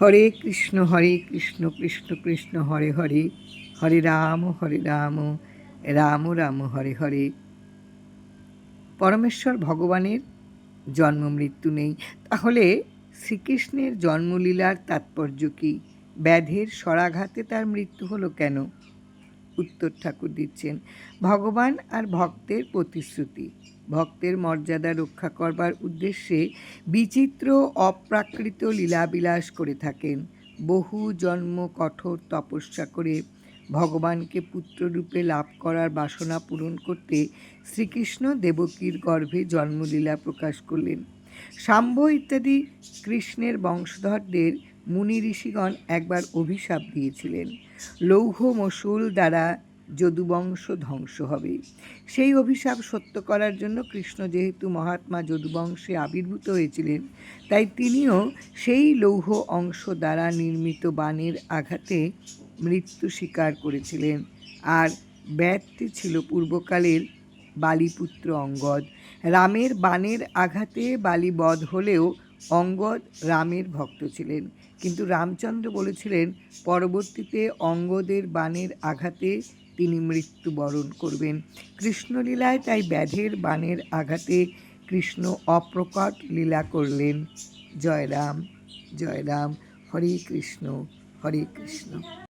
হরে কৃষ্ণ কৃষ্ণ কৃষ্ণ হরে হরে, হরে রাম রাম রাম হরে হরে। পরমেশ্বর ভগবানের জন্ম মৃত্যু নেই, তাহলে শ্রীকৃষ্ণের জন্মলীলার তাৎপর্য কী? ব্যাধের স্বরাঘাতে তার মৃত্যু হলো কেন? উত্তর ঠাকুর দিচ্ছেন, ভগবান আর ভক্তের প্রতিশ্রুতি। ভক্তের মর্যাদা রক্ষা করবার উদ্দেশ্যে বিচিত্র অপ্রাকৃত লীলাবিলাস করে থাকেন। বহু জন্ম কঠোর তপস্যা করে ভগবানকে পুত্ররূপে লাভ করার বাসনা পূরণ করতে শ্রীকৃষ্ণ দেবকীর গর্ভে জন্মলীলা প্রকাশ করলেন। শাম্ভ ইত্যাদি কৃষ্ণের বংশধরদের মুনি ঋষিগণ একবার অভিশাপ দিয়েছিলেন, লৌহ মসুল দ্বারা যদুবংশ ধ্বংস হবে। সেই অভিশাপ সত্য করার জন্য কৃষ্ণ যেহেতু মহাত্মা যদুবংশে আবির্ভূত হয়েছিলেন, তাই তিনিও সেই লৌহ অংশ দ্বারা নির্মিত বাণের আঘাতে মৃত্যু স্বীকার করেছিলেন। আর ব্যাধটি ছিল পূর্বকালের বালিপুত্র অঙ্গদ। রামের বাণের আঘাতে বালি বধ হলেও অঙ্গদ রামের ভক্ত ছিলেন, কিন্তু রামচন্দ্র বলেছিলেন পরবর্তীতে অঙ্গদের বাণের আঘাতে তিনি মৃত্যুবরণ করবেন। কৃষ্ণলীলায় তাই ব্যাধের বাণের আঘাতে কৃষ্ণ অপ্রকট লীলা করলেন। জয় রাম, হরে কৃষ্ণ, হরে কৃষ্ণ।